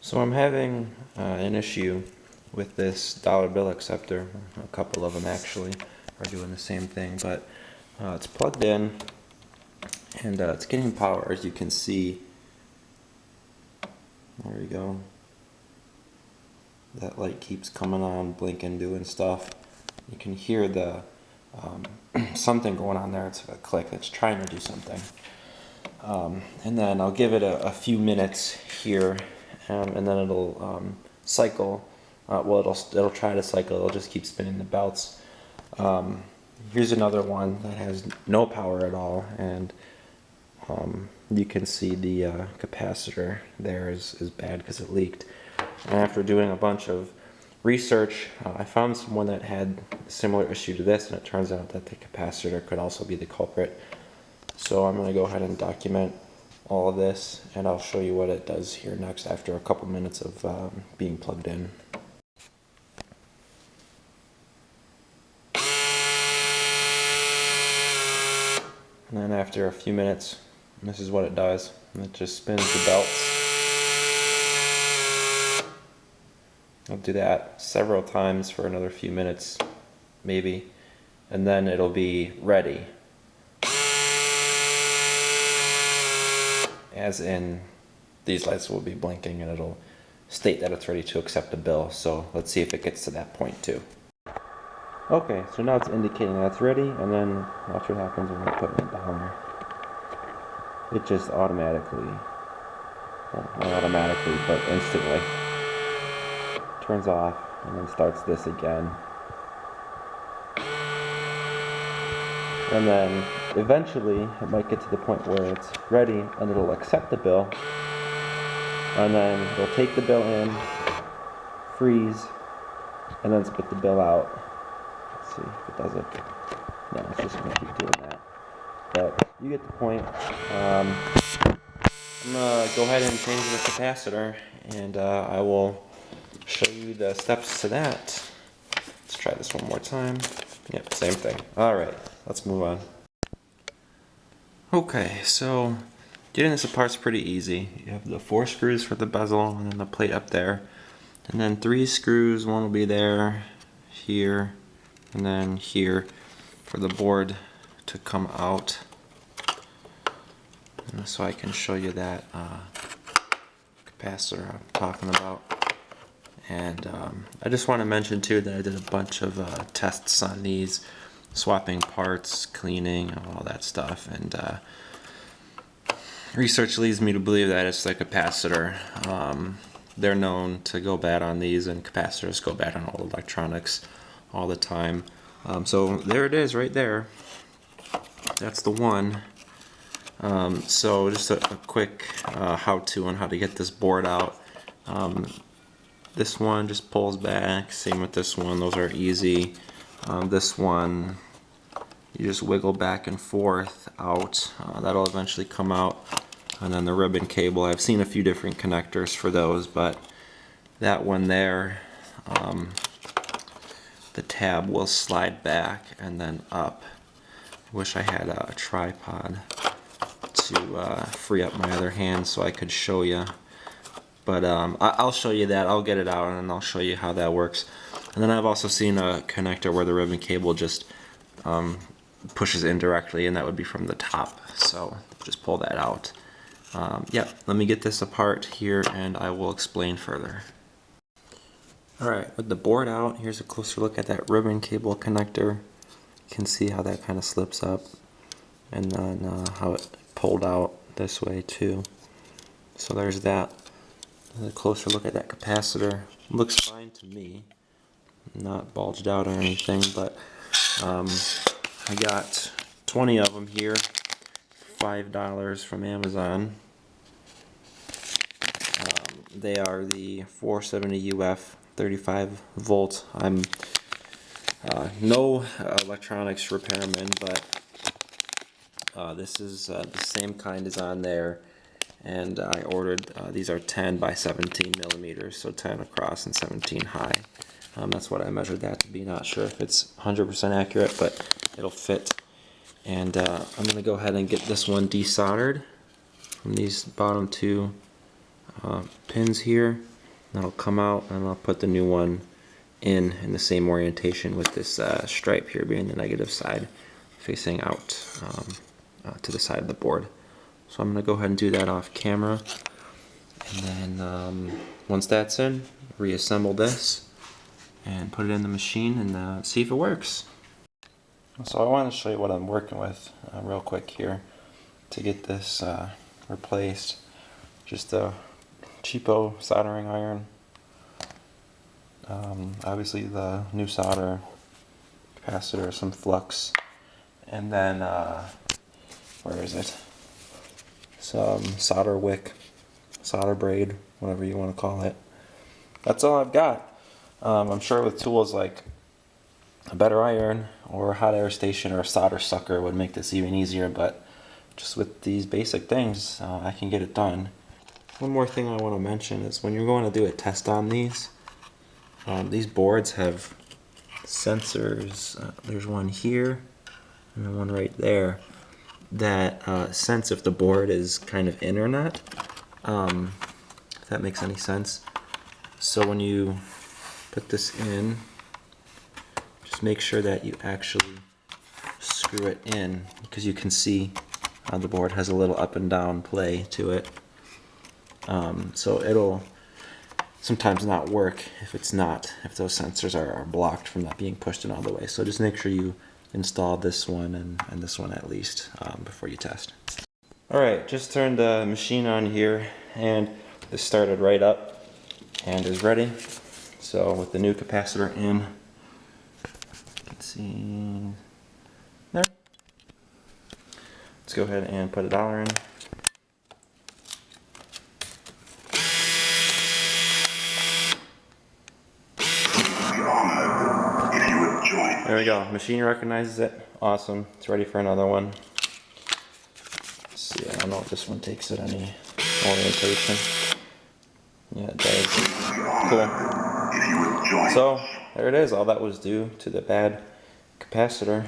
So I'm having an issue with this dollar bill acceptor. A couple of them actually are doing the same thing, but it's plugged in and it's getting power, as you can see. There we go. That light keeps coming on, blinking, doing stuff. You can hear the something going on there. It's a click that's trying to do something. And then I'll give it a few minutes here, and then it'll cycle. Well, it'll try to cycle. It'll just keep spinning the belts. Here's another one that has no power at all, and you can see the capacitor there is bad because it leaked. And after doing a bunch of research, I found someone that had a similar issue to this, and it turns out that the capacitor could also be the culprit. So I'm going to go ahead and document all of this, and I'll show you what it does here next after a couple minutes of being plugged in. And then after a few minutes, this is what it does. It just spins the belts. I'll do that several times for another few minutes, maybe, and then it'll be ready. As in, these lights will be blinking and it'll state that it's ready to accept a bill. So let's see if it gets to that point too. Okay, so now it's indicating that it's ready, and then watch what happens when I put it down. It just automatically, well, not automatically, but instantly turns off and then starts this again. And then eventually it might get to the point where it's ready and it'll accept the bill, and then it'll take the bill in, freeze, and then spit the bill out. Let's see if it does it. No, it's just going to keep doing that. But you get the point. I'm going to go ahead and change the capacitor, and I will show you the steps to that. Let's try this one more time. Yep, same thing. Alright, let's move on. Okay, so getting this apart's pretty easy. You have the 4 screws for the bezel, and then the plate up there. And then 3 screws, one will be there, here, and then here for the board to come out. And so I can show you that capacitor I'm talking about. And I just want to mention too that I did a bunch of tests on these, swapping parts, cleaning, all that stuff, and research leads me to believe that it's the capacitor. They're known to go bad on these, and capacitors go bad on all electronics all the time. So there it is right there. That's the one. So just a quick how-to on how to get this board out. This one just pulls back, same with this one, those are easy. This one, you just wiggle back and forth out, that'll eventually come out. And then the ribbon cable, I've seen a few different connectors for those, but that one there, the tab will slide back and then up. I wish I had a tripod to free up my other hand so I could show you. But I'll show you that. I'll get it out and then I'll show you how that works. And then I've also seen a connector where the ribbon cable just pushes in directly, and that would be from the top. So just pull that out. Yeah, let me get this apart here and I will explain further. Alright, with the board out, here's a closer look at that ribbon cable connector. You can see how that kind of slips up, and then how it pulled out this way too. So there's that. A closer look at that capacitor. Looks fine to me. Not bulged out or anything, but I got 20 of them here. $5 from Amazon. They are the 470 UF 35 volt. I'm no electronics repairman, but this is the same kind as on there. And I ordered, these are 10 by 17 millimeters, so 10 across and 17 high. That's what I measured that to be. Not sure if it's 100% accurate, but it'll fit. And I'm going to go ahead and get this one desoldered from these bottom 2 pins here. That'll come out, and I'll put the new one in the same orientation with this stripe here being the negative side, facing out to the side of the board. So I'm going to go ahead and do that off camera, and then once that's in, reassemble this and put it in the machine and see if it works. So I want to show you what I'm working with real quick here to get this replaced. Just a cheapo soldering iron. Obviously the new solder, capacitor, some flux, and then where is it? Some solder wick, solder braid, whatever you want to call it. That's all I've got. I'm sure with tools like a better iron or a hot air station or a solder sucker would make this even easier, but just with these basic things I can get it done. One more thing I want to mention is when you're going to do a test on these boards have sensors. There's one here and then one right there that sense if the board is kind of in or not, if that makes any sense. So when you put this in, just make sure that you actually screw it in, because you can see the board has a little up and down play to it. So it'll sometimes not work if those sensors are blocked from not being pushed in all the way. So just make sure you install this one and this one at least before you test. Alright, just turned the machine on here and this started right up and is ready. So with the new capacitor in, you can see there. Let's go ahead and put $1 in. There we go. Machine recognizes it. Awesome. It's ready for another one. Let's see. I don't know if this one takes it any orientation. Yeah, it does. Cool. So there it is. All that was due to the bad capacitor.